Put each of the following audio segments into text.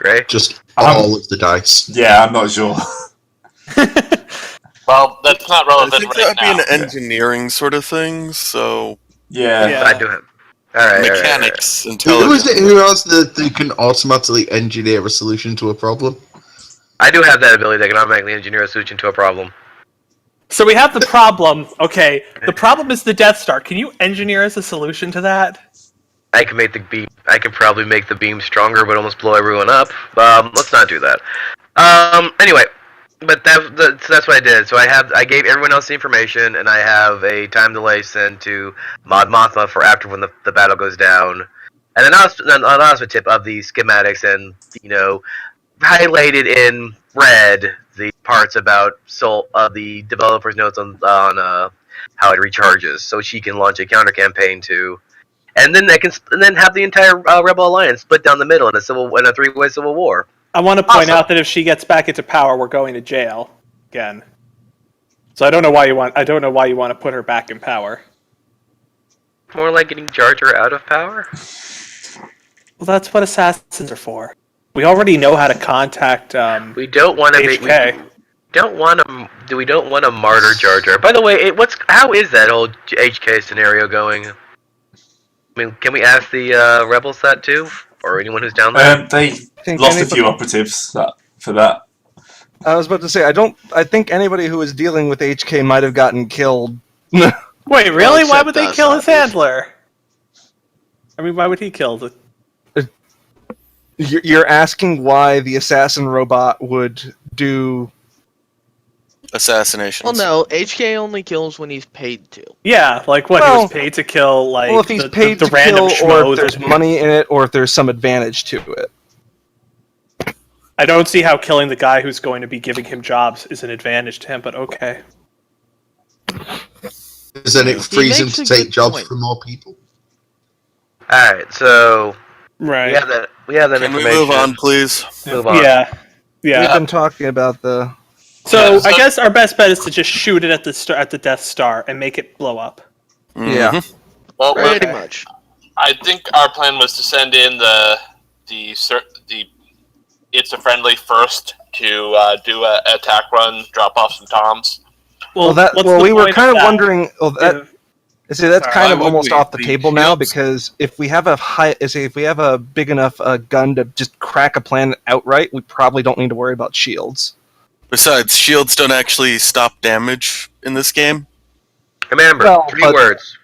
Gray? Just all of the dice. Yeah, I'm not sure. Well, that's not I relevant think right that would now. be an engineering sort of thing, so Yeah. I do have. Alright. mechanics, Who intelligence. is it who has they can automatically engineer a solution to a problem? I do have that ability that can automatically engineer a solution to a problem. So we have the problem. Okay, the problem is the Death Star. Can you engineer us a solution to that? I can make the beam. I can probably make the beam stronger, but almost blow everyone up. Let's not do that. Anyway, but that's what I did. So I gave everyone else the information, and I have a time delay sent to Mod Mothma for after when the battle goes down, and then also a tip of the schematics and highlighted in red the parts about the developer's notes on how it recharges, so she can launch a counter campaign to. And then have the entire Rebel Alliance split down the middle in a three-way civil war. I want to point out that if she gets back into power, we're going to jail again. So I don't know why you want to put her back in power. More like getting Jar Jar out of power. Well, that's what assassins are for. We already know how to contact. We don't want to HK. We don't want to martyr Jar Jar. By the way, how is that whole HK scenario going? I mean, can we ask the rebels that too, or anyone who's down there? They lost a few operatives for that. I was about to say, I think anybody who was dealing with HK might have gotten killed. Wait, really? Why would they kill his obviously. handler? I mean, why would he kill the... You're asking why the assassin robot would do... Assassinations. Well, no, HK only kills when he's paid to. Yeah, like what, he was paid to kill, like, well, if he's paid the to random kill, or schmo if there's money in it, or if there's some advantage to it. I don't see how killing the guy who's going to be giving him jobs is an advantage to him, but okay. Because then it frees him to take jobs from more people. Alright, so... Right. We have that Can we information. move on, please? Move on. Yeah. We've been talking about the... So, I guess our best bet is to just shoot it at the Death Star and make it blow up. Yeah. Well, Pretty much. I think our plan was to send in the it's a friendly first to do a attack run, drop off some toms. Well, we were kind of wondering. Well, that's kind of Why would almost we off the leave table now, shields? because if we have a big enough gun to just crack a planet outright, we probably don't need to worry about shields. Besides, shields don't actually stop damage in this game. Remember, 3 words.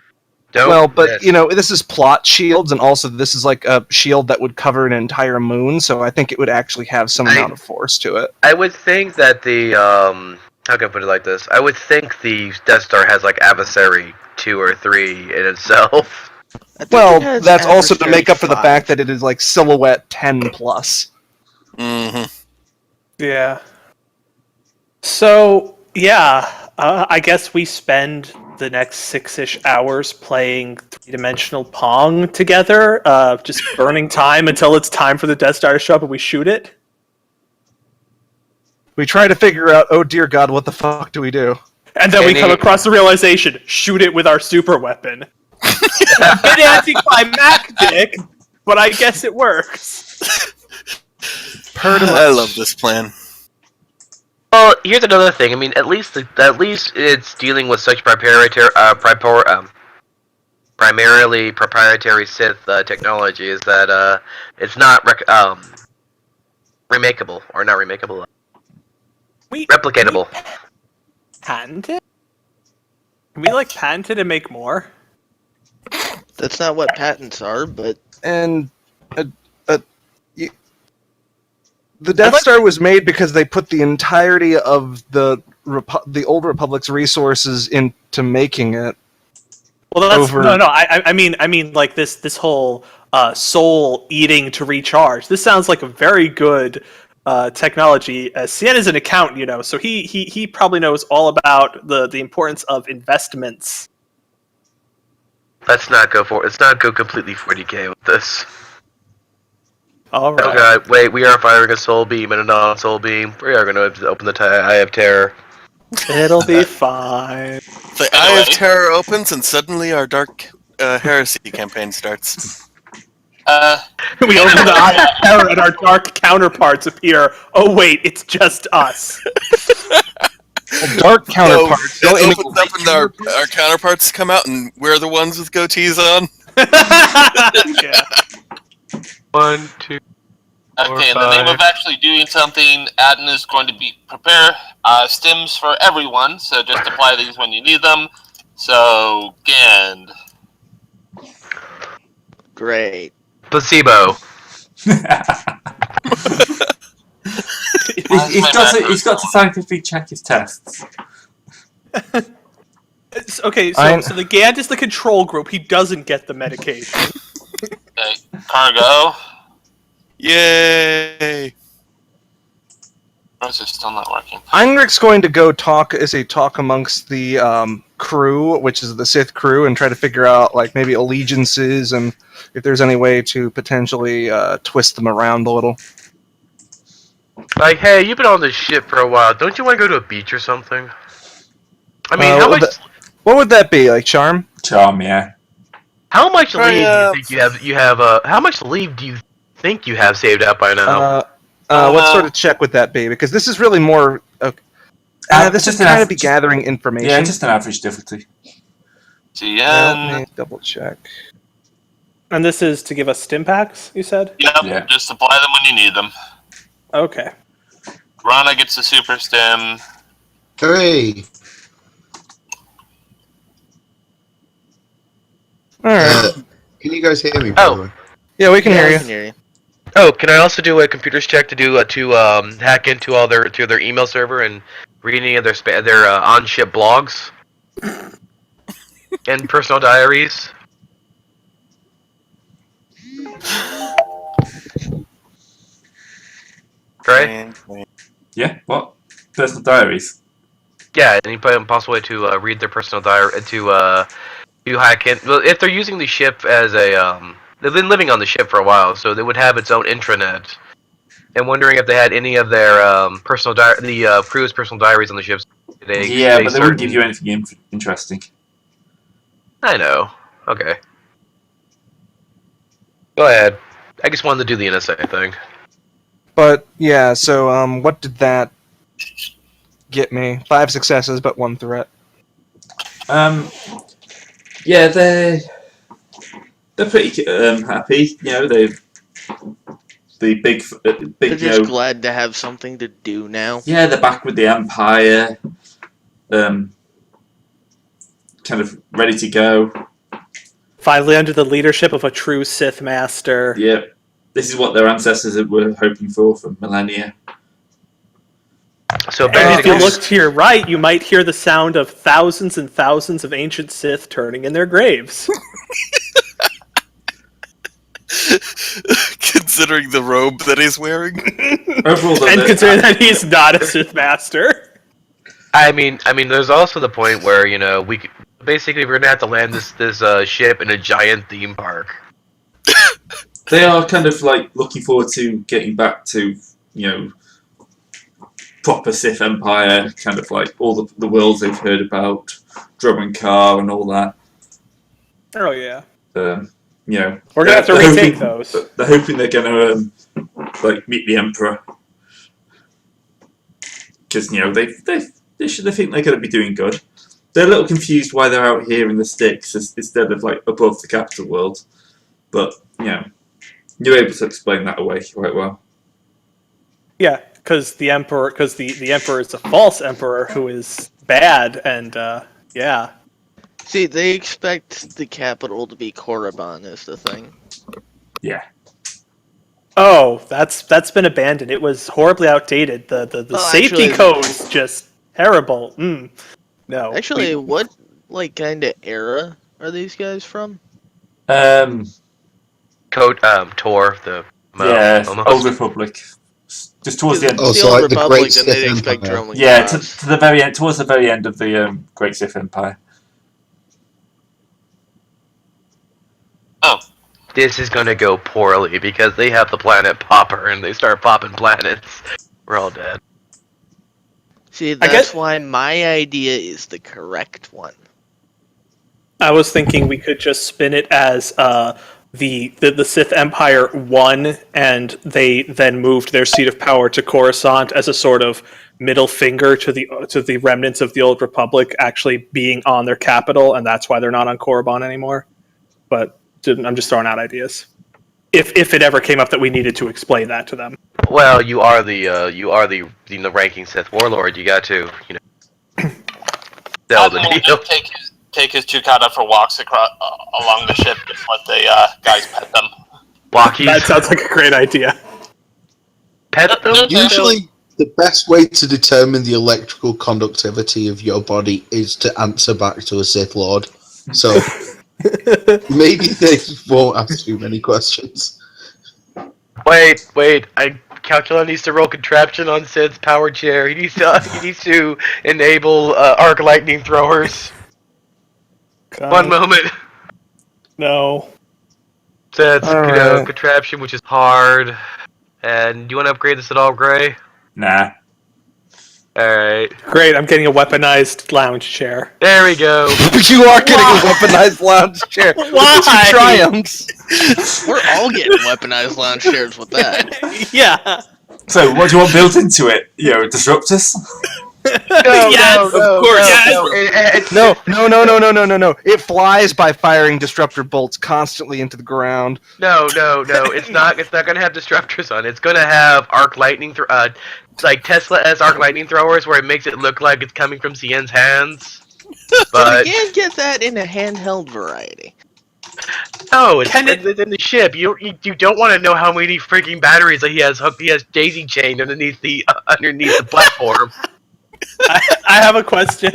Don't miss. This is plot shields, and also this is like a shield that would cover an entire moon, so I think it would actually have some amount of force to it. I would think that the, how can I put it like this? I would think the Death Star has like Adversary 2 or 3 in itself. Well, that's also to make up for the fact that it is like Silhouette 10 plus. Mm-hmm. Yeah. So, yeah, I guess we spend the next 6-ish hours playing 3-dimensional Pong together, just burning time until it's time for the Death Star to show up and we shoot it. We try to figure out, oh dear God, what the fuck do we do? And then we come across the realization, shoot it with our super weapon. Bit anticlimactic, but I guess it works. I love this plan. Well, here's another thing. I mean, at least it's dealing with such primarily proprietary Sith technology. Is that it's not remakeable or not remakeable? Replicatable. Patent it? Can we patent it and make more? That's not what patents are, but... And the Death Star was made because they put the entirety of the Old Republic's resources into making it. Well, that's I mean, like this whole soul eating to recharge. This sounds like a very good technology. Cien is an accountant, so he probably knows all about the importance of investments. Let's not go completely 40k with this. All right. Oh god, wait, we are firing a soul beam and a non-soul beam. We are going to open the Eye of Terror. It'll be fine. The Eye of Terror opens and suddenly our Dark Heresy campaign starts. We open the eye of terror and our dark counterparts appear. Oh wait, it's just us. Well, dark counterparts. So don't it emit opens up and our counterparts come out, and we're the ones with goatees on. Yeah. 1, 2. Okay, in the name of actually doing something, Adden is going to prepare stims for everyone, so just apply these when you need them. So, Gand. Great. Placebo. He's got to scientifically check his tests. Okay, so the Gand is the control group. He doesn't get the medication. Okay, Cargo. Yay! Or is it still not working? Heinrich's going to go talk amongst the crew, which is the Sith crew, and try to figure out like maybe allegiances and if there's any way to potentially twist them around a little. Like, hey, you've been on this ship for a while. Don't you want to go to a beach or something? I mean, how much? What would that be? Like charm? Charm, yeah. How much leave do you think you have? How much leave do you think you have saved up by now? What sort of check would that be? Because this is really more. This is kind of be gathering information. Yeah, just an average difficulty. Let me double check. And this is to give us stim packs, you said? Yep, Yeah. Just apply them when you need them. Okay. Rana gets a super stim. Hooray! Alright. Can you guys hear me, by the way? Yeah, we can hear I you. can hear you. Oh, can I also do a computer's check to hack into all their email server and read any of their on-ship blogs and personal diaries? Right? Yeah, what? Personal diaries? Yeah, any possible way to read their personal diary to hack in. Well, if they're using the ship as a they've been living on the ship for a while, so they would have its own intranet. And wondering if they had any of their the crew's personal diaries on the ships. But they wouldn't give you anything interesting. I know. Okay. Go ahead. I just wanted to do the NSA thing. But yeah, so what did that get me? 5 successes, but 1 threat. Yeah, they're pretty happy. You know, the big. They're just glad to have something to do now. Yeah, they're back with the Empire. Kind of ready to go. Finally under the leadership of a true Sith master. Yeah, this is what their ancestors were hoping for millennia. So if you look to your right, you might hear the sound of thousands and thousands of ancient Sith turning in their graves. Considering the robe that he's wearing. Overall, and considering that he's not a Sith master. I mean, there's also the point where we're gonna have to land this ship in a giant theme park. They are kind of like looking forward to getting back to proper Sith Empire, kind of like all the worlds they've heard about, Drummond Car and all that. Oh yeah. We're gonna have to retake those. They're hoping they're gonna meet the Emperor, because they think they're gonna be doing good. They're a little confused why they're out here in the sticks instead of above the capital world, but you're able to explain that away quite well. Yeah, because the emperor is a false emperor who is bad, and yeah. See, they expect the capital to be Korriban is the thing. Yeah. Oh, that's been abandoned. It was horribly outdated. The safety code's just terrible. No. Actually, what kind of era are these guys from? Tor the Old Republic. Just towards the end. Oh, so Old like the Republic, Great then they'd Sith expect Empire. Drumlin Yeah, Cross. to the very end, towards the very end of the Great Sith Empire. Oh. This is gonna go poorly because they have the planet Popper and they start popping planets. We're all dead. See, that's why my idea is the correct one. I was thinking we could just spin it as the Sith Empire won, and they then moved their seat of power to Coruscant as a sort of middle finger to the remnants of the old Republic actually being on their capital, and that's why they're not on Korriban anymore. But I'm just throwing out ideas. If it ever came up that we needed to explain that to them. Well, you are the ranking Sith warlord. You got to sell the Admiral deal. did take his Chukata for walks along the ship. Just let the guys pet them. Walkies. That sounds like a great idea. Pet them. Usually, the best way to determine the electrical conductivity of your body is to answer back to a Sith Lord. So maybe they won't ask too many questions. Wait. Calculon needs to roll contraption on Sid's power chair. He needs to enable arc lightning throwers. One moment. No. Sid's Alright. contraption, which is hard. And do you want to upgrade this at all, Gray? Nah. Alright. Great, I'm getting a weaponized lounge chair. There we go. You are getting a weaponized lounge chair. Why? Two triumphs. We're all getting weaponized lounge chairs with that. Yeah. So, what do you want built into it? Disruptors? Yes, of course. No. It flies by firing disruptor bolts constantly into the ground. No. It's not going to have disruptors on it. It's going to have arc lightning, like Tesla S arc lightning throwers, where it makes it look like it's coming from Cien's hands. But You can't get that in a handheld variety. no, it's in the ship. You don't want to know how many freaking batteries that he has daisy chained underneath the platform. I have a question.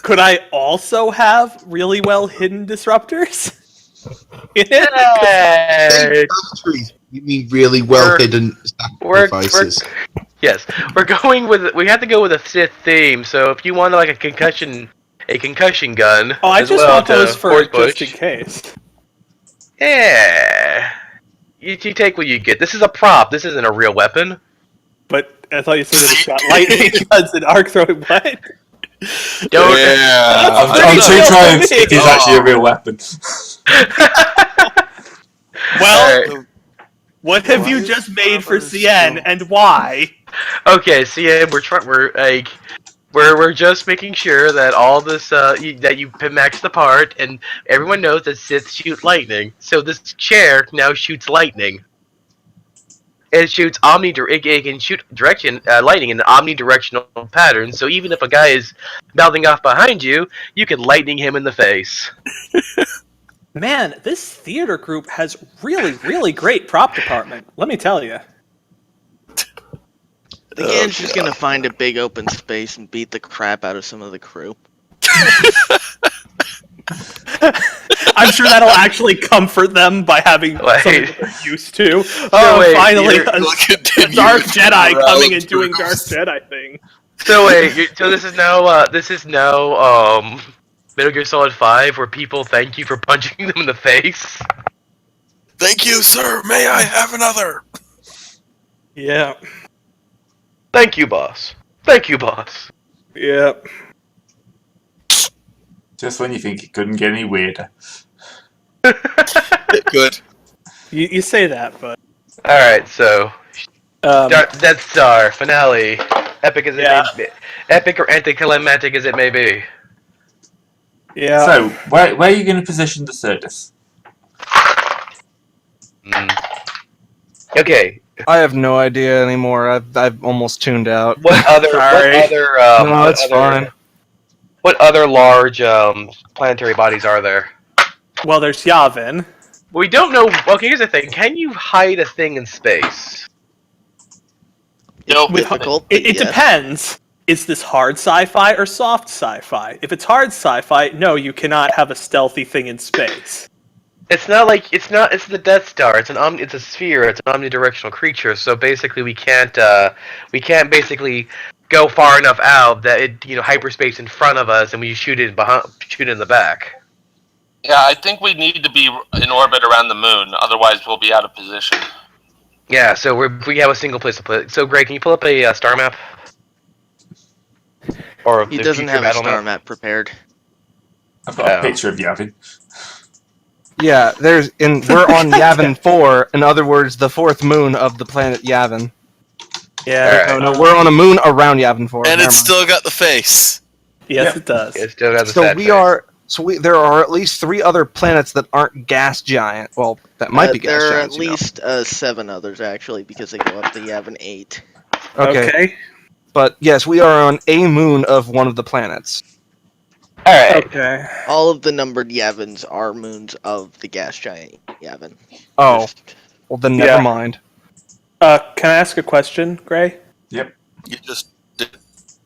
Could I also have really well hidden disruptors in it? Hey. Batteries, you mean really well hidden sacrifices. Yes, we have to go with a Sith theme. So if you want like a concussion gun, Oh, I as just well want those to for force just push. in case. Yeah, you take what you get. This is a prop. This isn't a real weapon. But I thought you said that it's got lightning guns and arc throwing. What? Don't. Yeah. On two triumphs, it is actually a real weapon. Well, Alright. what have you just made for CN and why? Okay, Cien, we're just making sure that all this that you max the part, and everyone knows that Sith shoot lightning. So this chair now shoots lightning. It shoots it can shoot lightning in an omnidirectional pattern. So even if a guy is mouthing off behind you, you can lightning him in the face. Man, this theater group has really, really great prop department. Let me tell you. Again, she's gonna find a big open space and beat the crap out of some of the crew. I'm sure that'll actually comfort them by having something that they're used to. wait, Finally, you're- a Dark Jedi coming and doing Dark Jedi thing. So wait, so this is now Metal Gear Solid 5, where people thank you for punching them in the face. Thank you, sir. May I have another? Yeah. Thank you, boss. Thank you, boss. Yeah. Just when you think it couldn't get any weirder. Good. You say that, but All right, so Death Star finale, epic as it may be, epic or anticlimactic as it may be. yeah. So, where are you going to position the Certus? Okay, I have no idea anymore. I've almost tuned out. what other? Sorry. No, it's fine. What other large planetary bodies are there? Well, there's Yavin. We don't know. Okay, here's the thing: can you hide a thing in space? Nope. Difficult. It but yes. depends. Is this hard sci-fi or soft sci-fi? If it's hard sci-fi, no, you cannot have a stealthy thing in space. It's not like it's the Death Star. It's a sphere. It's an omnidirectional creature. So basically, we can't basically go far enough out that it hyperspace in front of us, and we shoot it in the back. Yeah, I think we need to be in orbit around the moon. Otherwise, we'll be out of position. Yeah. So we have a single place to put. So Greg, can you pull up a star map? Or He the doesn't future have a battle star map? map prepared. I've got a Oh. picture of Yavin. Yeah, we're on Yavin 4. In other words, the fourth moon of the planet Yavin. Yeah. Alright. No, we're on a moon around Yavin 4. And Never it's mind. still got the face. Yes, Yeah. it does. It still got the So sad we face. are. So there are at least 3 other planets that aren't gas giant. Well, that might be gas There are giants. at least 7 others, actually, because they go up to Yavin 8. Okay. But yes, we are on a moon of one of the planets. Alright. Okay. All of the numbered Yavins are moons of the gas giant Yavin. Oh, Just- well then Yeah. never mind. Can I ask a question, Gray? You just did.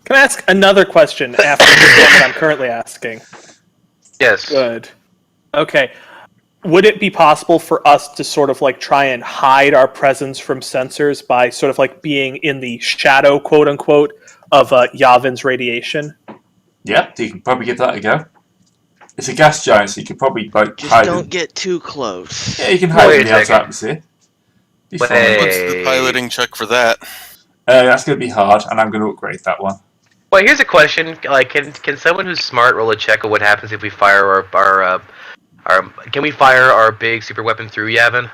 Can I ask another question after the one that I'm currently asking? Yes. Good. Okay. Would it be possible for us to sort of like try and hide our presence from sensors by sort of like being in the shadow, quote unquote, of Yavin's radiation? Yeah, you can probably give that a go. It's a gas giant, so you could probably like Just hide. don't get too close. Yeah, you can hide Wait in a the outer second. atmosphere. Be Wait. fine. What's the piloting check for that? That's going to be hard, and I'm going to upgrade that one. Well, here's a question. Like, can someone who's smart roll a check of what happens if we fire our can we fire our big super weapon through Yavin?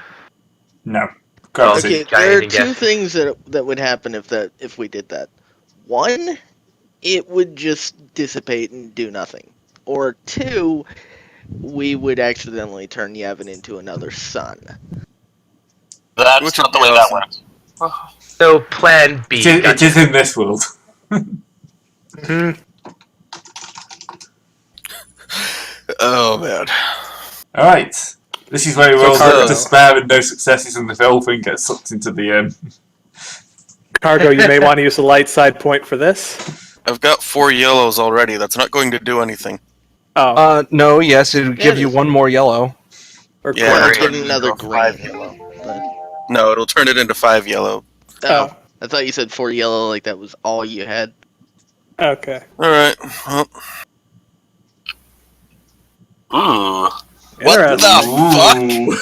No. Can't see. Okay, there are Giant two gas. things that would happen if we did that. One, it would just dissipate and do nothing. Or 2, we would accidentally turn Yavin into another sun. That's Which not would the be way awesome. that works. So plan B. It is in this world. Oh man. Alright. This is where we roll Cargo. despair and no successes, and the whole thing gets sucked into the. Cargo, you may want to use the light side point for this. I've got 4 yellows already. That's not going to do anything. Oh, No, yes, it would give you 1 more yellow. or Yeah, Or that's get what another you go, 5 green. yellow. But, No, it'll turn it into 5 yellow. oh, I thought you said 4 yellow, like that was all you had. okay. Alright. Well, Ooh. what Interesting. the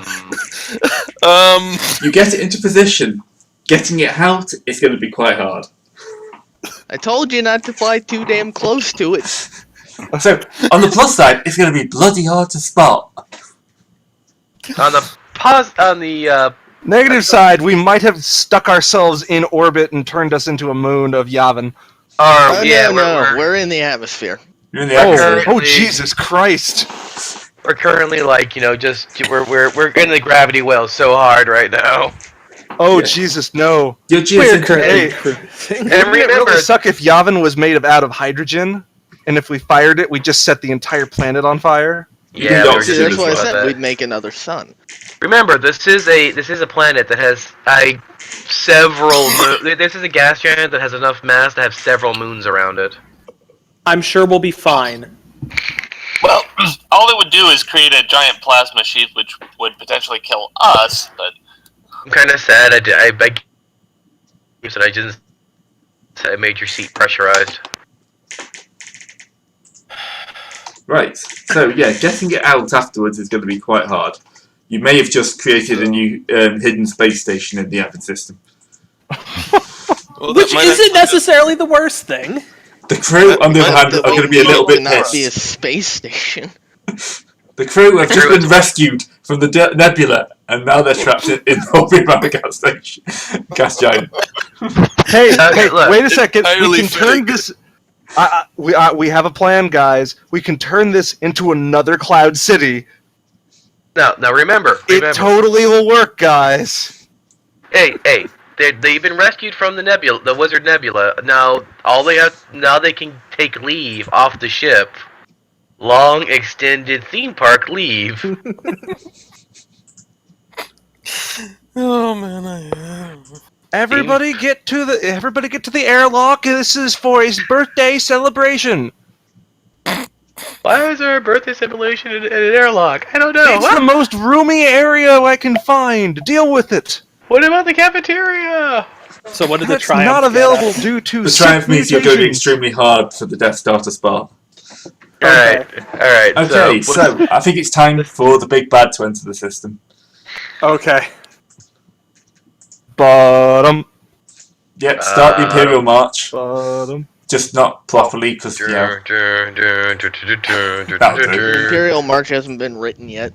fuck? You get it into position. Getting it out is going to be quite hard. I told you not to fly too damn close to it. So, on the plus side, it's going to be bloody hard to spot. on the Negative side, we might have stuck ourselves in orbit and turned us into a moon of Yavin. yeah, No, we're in the atmosphere. You're in the Oh, atmosphere. oh Jesus Christ! we're currently like just we're in the gravity well so hard right now. Oh Yeah. Jesus, no! Your We're geocentric. currently Hey. cruising. And Wouldn't it remember, really suck if Yavin was made out of hydrogen, and if we fired it, we just set the entire planet on fire? yeah, You we can were See, do just that's as why I well. thinking about said that. we'd make another sun. Remember, this is a planet that has several. This is a gas giant that has enough mass to have several moons around it. I'm sure we'll be fine. Well, all it would do is create a giant plasma sheath, which would potentially kill us. But I'm kind of sad. I made your seat pressurized. Right. So, yeah, getting it out afterwards is going to be quite hard. You may have just created a new hidden space station in the Yavin system. Well, Which that might isn't actually- necessarily the worst thing. The crew, on the other hand, The are going to be a little would bit not be a pissed. space station. The crew have The just crew been is- rescued from the nebula, and now they're trapped in Horrify gas station. Gas giant. Hey, hey, look, wait a second. We entirely can turn fitting. this. We have a plan, guys. We can turn this into another cloud city. Now remember. It totally will work, guys. Hey, they've been rescued from the nebula, the Wizard Nebula. Now they can take leave off the ship. Long extended theme park leave. Oh man, Everybody get to the airlock. This is for his birthday celebration. Why is there a birthday simulation in an airlock? I don't know. It's the most roomy area I can find. Deal with it. What about the cafeteria? So what did the That's Triumph not get available us? due to The sick triumph means you're going mutations. extremely hard for the Death Star to spot. Alright. Okay, so I think it's time for the big bad to enter the system. Okay. Bottom. Yep, start the Imperial March. Bottom. just not properly because That'll The Imperial March hasn't been written yet.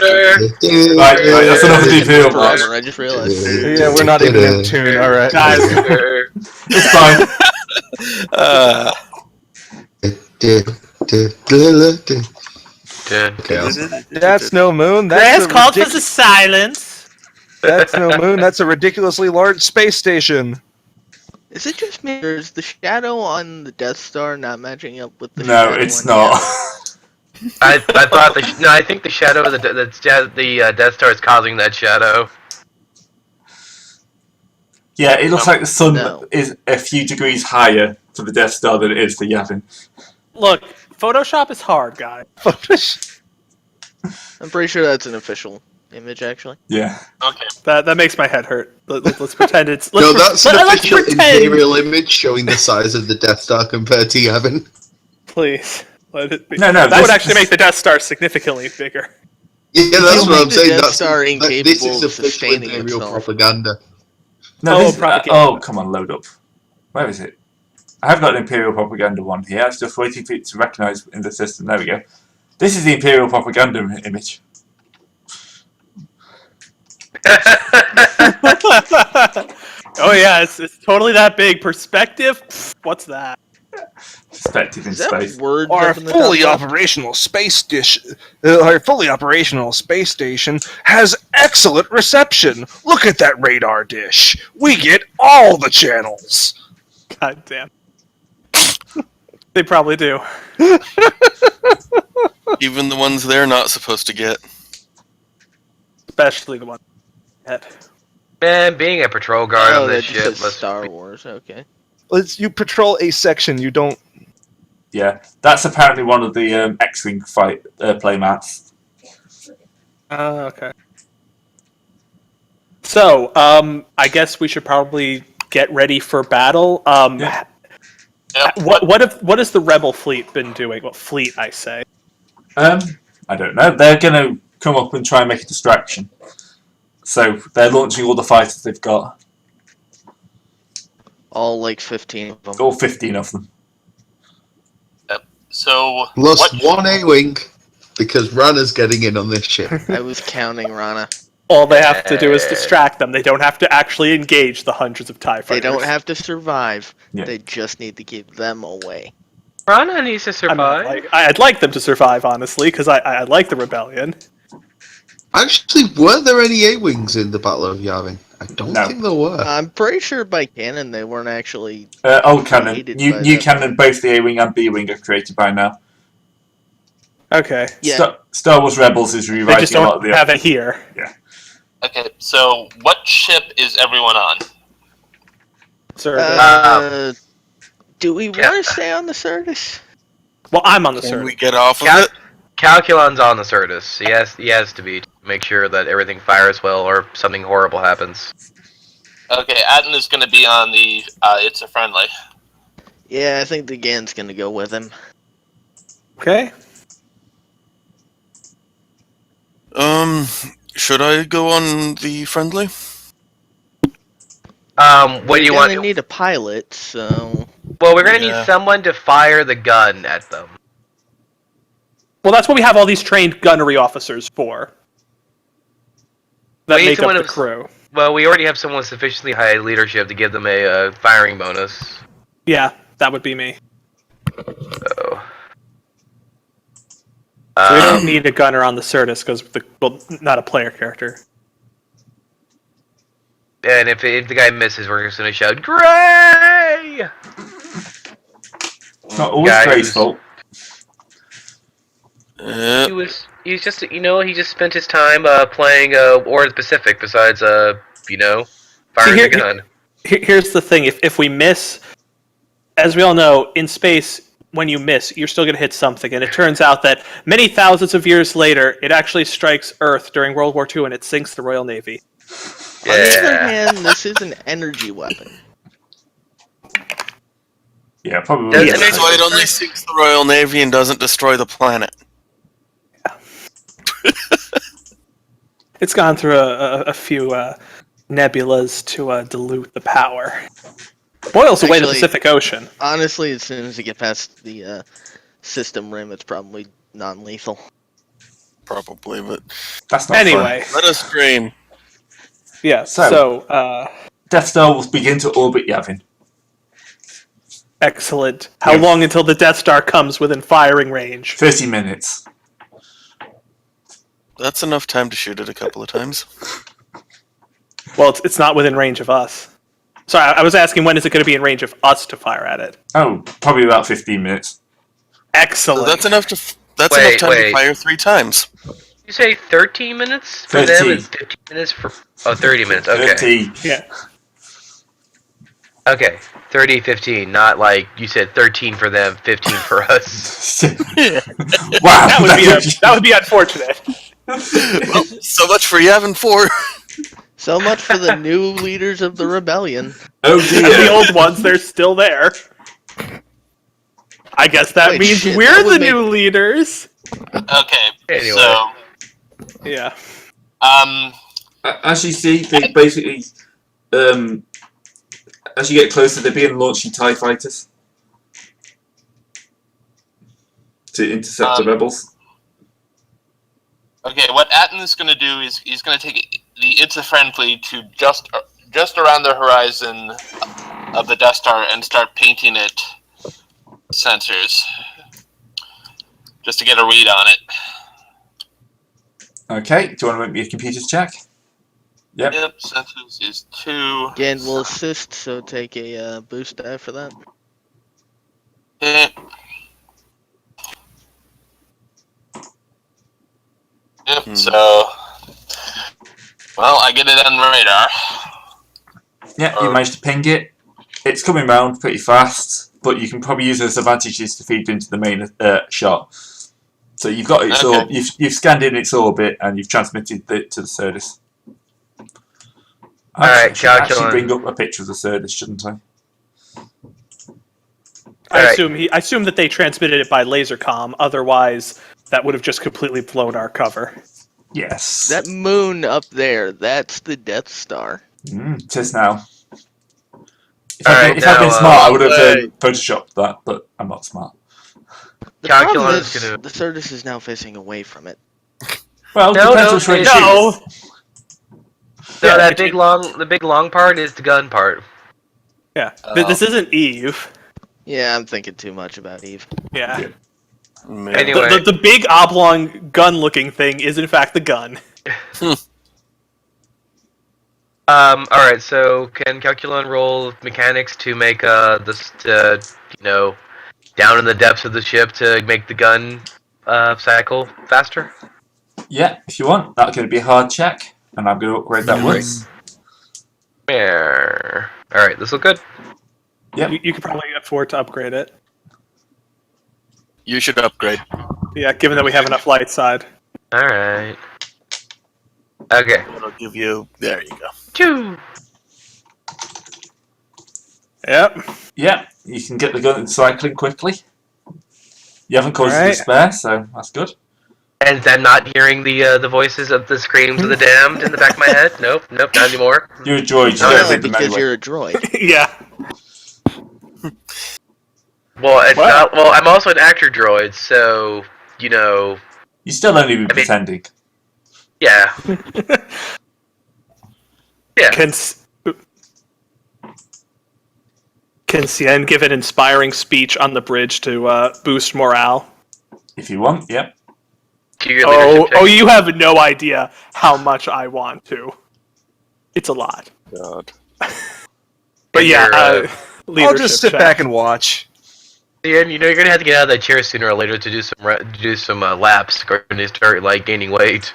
Right, that's enough of the Imperial March. Drummer, I just realized. Yeah, we're not even in tune. All right, Guys, It's fine. that's no moon. Grass That's called for the silence. That's no moon. That's a ridiculously large space station. Is it just me, or is the shadow on the Death Star not matching up with the No, shadow it's on not. Yavin? I thought I think the shadow of the Death Star is causing that shadow. Yeah, it looks like the sun No. is a few degrees higher for the Death Star than it is for Yavin. Look, Photoshop is hard, guys. I'm pretty sure that's an official image, actually. Yeah. Okay. That makes my head hurt. Let's pretend it's. No, that's an let's official pretend. Imperial image showing the size of the Death Star compared to Yavin. Please let it be. No, that this- would actually make the Death Star significantly bigger. Yeah, that's It'll what I'm make the saying. Death That's Star this incapable is of official sustaining Imperial itself. propaganda. No, Oh, this, propaganda. oh, come on, load up. Where is it? I have got an Imperial propaganda one here. I was just waiting for it to recognise in the system. There we go. This is the Imperial propaganda image. Oh yeah, it's totally that big. Perspective. Pfft, what's that? Perspective in Is that space. words Our up in the top fully left? operational space station has excellent reception. Look at that radar dish. We get all the channels. God damn. They probably do. Even the ones they're not supposed to get. Especially the one. Head. Man, being a patrol guard Oh, on that this just ship says must Star Wars. Okay. You patrol a section. You don't. Yeah, that's apparently one of the X-wing fight play mats. Okay. So, I guess we should probably get ready for battle. Yeah. Yep. What has the rebel fleet been doing? What fleet, I say? I don't know. They're going to come up and try and make a distraction. So they're launching all the fighters they've got. All like 15 of them. All 15 of them. So Plus what? one A-wing, because Rana's getting in on this ship. I was counting Rana. All they have to do is distract them. They don't have to actually engage the hundreds of TIE They fighters. don't have to survive. Yeah. They just need to keep them away. Rana needs to I mean, survive. I'd like them to survive, honestly, because I like the rebellion. Actually, were there any A-wings in the Battle of Yavin? I don't No. think there were. I'm pretty sure by canon they weren't actually. Old canon. Created New by new them. canon, both the A-wing and B-wing are created by now. Okay. Yeah. Star Wars Rebels is They rewriting just a lot don't of the... have it here. Okay, so what ship is everyone on? Certus. Do we Yeah. want to stay on the Certus? Well, I'm on the Can Certus. we get off of Cal- it? Calculon's on the Certus. He has to be to make sure that everything fires well or something horrible happens. Okay, Atten is going to be on the It's a Friendly. Yeah, I think the Gan's gonna go with him. Okay. Should I go on the friendly? What do you We're want? gonna need a pilot, so Well, we're gonna Yeah. need someone to fire the gun at them. Well, that's what we have all these trained gunnery officers for. That We need make up someone the who's- crew. Well, we already have someone with sufficiently high leadership to give them a firing bonus. Yeah, that would be me. So, So we don't need a gunner on the Certus because not a player character. and if the guy misses, we're just gonna shout "Gray!" It's not always Guys. Gray's fault. He's just he just spent his time playing War of the Pacific besides firing here- the gun. Here's the thing: if we miss, as we all know, in space, when you miss, you're still going to hit something. And it turns out that many thousands of years later, it actually strikes Earth during World War II, and it sinks the Royal Navy. on the other Yeah. hand, this is an energy weapon. Yeah, probably. Yeah. So it only sinks the Royal Navy and doesn't destroy the planet. It's gone through a few nebulas to dilute the power. Boils away the Actually- Pacific Ocean. Honestly, as soon as you get past the system rim, it's probably non-lethal. Probably, but That's not Anyway, let us dream. yeah. So- So, Death Star will begin to orbit Yavin. excellent. How Yes. long until the Death Star comes within firing range? 30 minutes. That's enough time to shoot it a couple of times. Well, it's not within range of us. Sorry, I was asking when is it going to be in range of us to fire at it? Oh, probably about 15 minutes. Excellent. So that's enough to. That's Wait, enough time wait. to fire 3 times. You say 13 minutes for 13. them and 15 minutes for... Oh, 30 minutes. Okay. 30. Yeah. Okay. 30, 15. Not like you said 13 for them, 15 for us. Wow. That would be unfortunate. Well, so much for Yavin 4. So much for the new leaders of the rebellion. Oh And the dear. old ones, they're still there. I guess that Wait, means shit, we're that the would new leaders. Okay, Anyway. so Yeah. As you see, they basically, as you get closer, they begin launching TIE fighters to intercept the rebels. okay, what Atten is going to do is he's going to take the It's a Friendly to just around the horizon of the Death Star and start painting it sensors, just to get a read on it. Okay, do you want to make me a computer's check? Yep. Yep, sensors is 2. Again, will assist, so take a boost die for that. Okay. Yep, so... Well, I get it on radar. Yeah, you managed to ping it. It's coming round pretty fast, but you can probably use those advantages to feed into the main shot. So you've got its Okay. you've scanned in its orbit and you've transmitted it to the Cerdis. Alright, I should actually calculate. bring up a picture of the Cerdis, shouldn't I? I Alright. assume that they transmitted it by laser comm. Otherwise, that would have just completely blown our cover. Yes. That moon up there, that's the Death Star. It is now. If Alright, I'd been now, smart, I would have wait. photoshopped that, but I'm not smart. The problem Calculon is, is gonna- the Cerdis is now facing away from it. Well, No, depends no, which way it no. shoots. So Yeah, that actually- the big long part is the gun part. Yeah. This isn't Eve. Yeah, I'm thinking too much about Eve. Yeah. Yeah. Man. Anyway. The big oblong gun-looking thing is in fact the gun. Alright, so can Calculon roll mechanics to make this down in the depths of the ship to make the gun cycle faster? Yeah, if you want. That's going to be a hard check, and I'm going to upgrade that once. Yeah. Alright, this look good. Yep. You could probably afford to upgrade it. You should upgrade. Yeah, given that we have enough light side. Alright. Okay. That'll give you. There you go. Choo! Yep. Yeah, you can get the gun cycling quickly. You haven't caused Alright. despair, so that's good. And then not hearing the voices of the screams of the damned in the back of my head? Nope, not anymore. You're a droid, you Oh, don't yeah, No, read them because anyway. you're a droid. Yeah. Well, it's Wow. not. Well, I'm also an actor droid, so You still only be pretending. yeah. Yeah. Can Cien give an inspiring speech on the bridge to boost morale? If you want, yep. Do your leadership check. You have no idea how much I want to. It's a lot. God. But And yeah, your, I'll leadership just sit check. back and watch. Ian, you're gonna have to get out of that chair sooner or later to do some laps. Going to start like gaining weight.